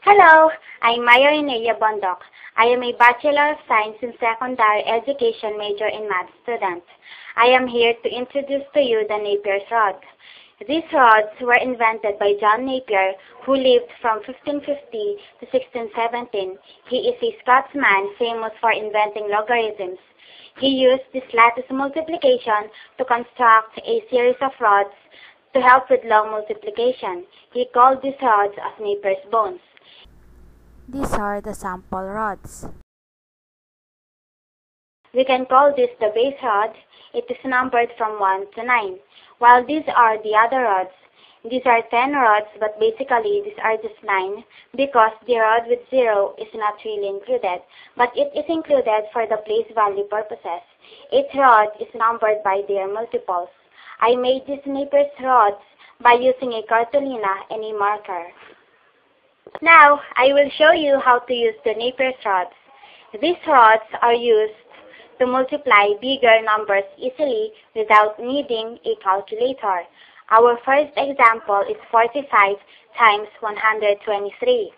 Hello, I'm Maya Renea Bondok. I am a Bachelor of Science in Secondary Education major in Math student. I am here to introduce to you the Napier's rod. These rods were invented by John Napier, who lived from 1550 to 1617. He is a Scotsman famous for inventing logarithms. He used this lattice multiplication to construct a series of rods to help with long multiplication. He called these rods as Napier's bones. These are the sample rods. We can call this the base rod. It is numbered from 1 to 9. While these are the other rods. These are 10 rods, but basically these are just 9 because the rod with 0 is not really included, but it is included for the place value purposes. Each rod is numbered by their multiples. I made these Napier's rods by using a cartolina and a marker. Now, I will show you how to use the Napier's rods. These rods are used to multiply bigger numbers easily without needing a calculator. Our first example is 45 times 123.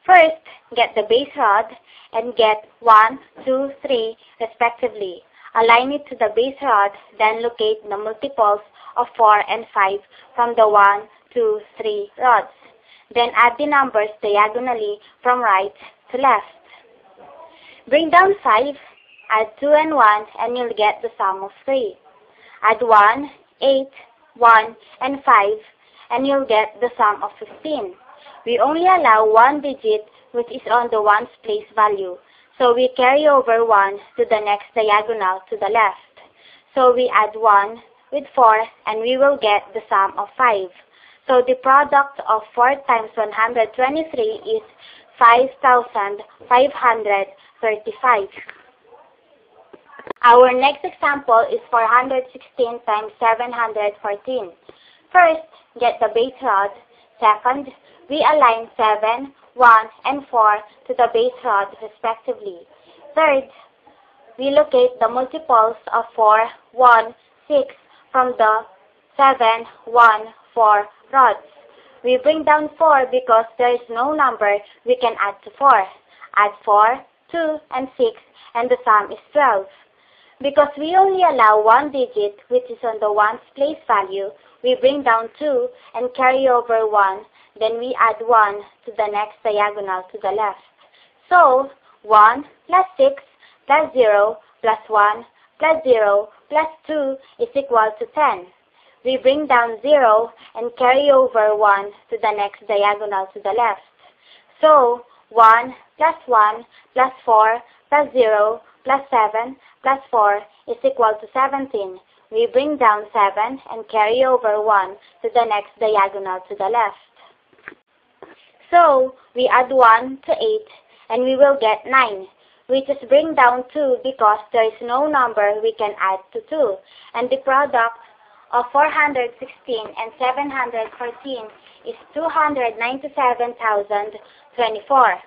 First, get the base rod and get 1, 2, 3 respectively. Align it to the base rod, then locate the multiples of 4 and 5 from the 1, 2, 3 rods. Then add the numbers diagonally from right to left. Bring down 5, add 2 and 1, and you'll get the sum of 3. Add 1, 8, 1, and 5, and you'll get the sum of 15. We only allow one digit which is on the ones place value, so we carry over 1 to the next diagonal to the left. So we add 1 with 4, and we will get the sum of 5. So the product of 4 times 123 is 5,535. Our next example is 416 times 714. First, get the base rod. Second, we align 7, 1, and 4 to the base rod respectively. Third, we locate the multiples of 4, 1, 6 from the 7, 1, 4 rods. We bring down 4 because there is no number we can add to 4. Add 4, 2, and 6, and the sum is 12. Because we only allow one digit which is on the ones place value, we bring down 2 and carry over 1, then we add 1 to the next diagonal to the left. So, 1 plus 6 plus 0 plus 1 plus 0 plus 2 is equal to 10. We bring down 0 and carry over 1 to the next diagonal to the left. So, 1 plus 1 plus 4 plus 0 plus 7 plus 4 is equal to 17. We bring down 7 and carry over 1 to the next diagonal to the left. So, we add 1 to 8 and we will get 9. We just bring down 2 because there is no number we can add to 2. And the product of 416 and 714 is 297,024.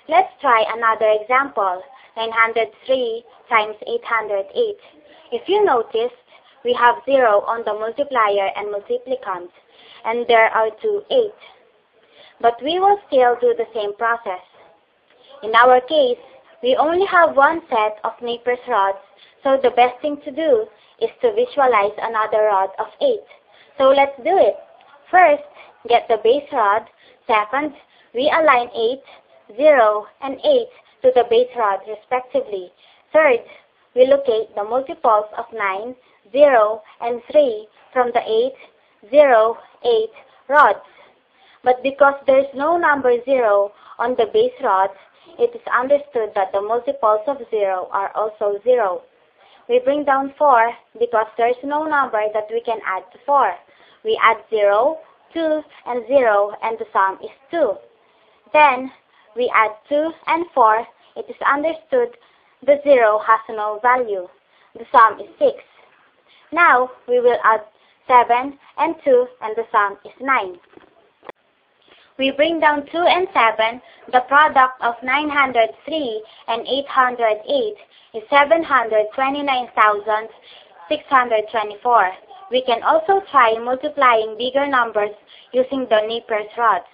Let's try another example, 903 times 808. If you noticed, we have 0 on the multiplier and multiplicand, and there are 2 8. But we will still do the same process. In our case, we only have one set of Napier's rods, so the best thing to do is to visualize another rod of 8. So let's do it. First, get the base rod. Second, we align 8, 0, and 8 to the base rod respectively. Third, we locate the multiples of 9, 0, and 3 from the 8, 0, 8 rods. But because there is no number 0 on the base rods, it is understood that the multiples of 0 are also 0. We bring down 4 because there is no number that we can add to 4. We add 0, 2, and 0, and the sum is 2. Then, we add 2 and 4. It is understood the 0 has no value. The sum is 6. Now, we will add 7 and 2, and the sum is 9. We bring down 2 and 7. The product of 903 and 808 is 729,624. We can also try multiplying bigger numbers using the Napier's rods.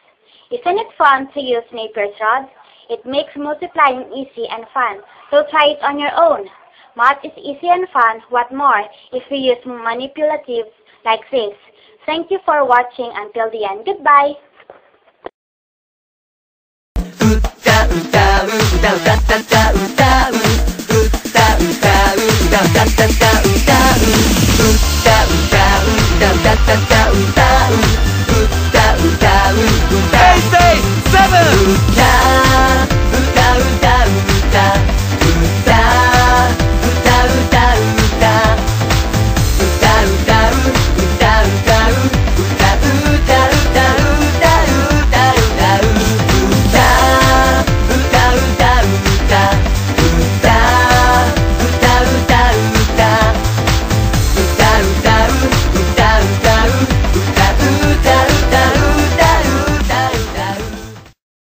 Isn't it fun to use Napier's rods? It makes multiplying easy and fun, so try it on your own. Math is easy and fun, what more if we use manipulatives like this. Thank you for watching until the end. Goodbye! Hey, say, 7!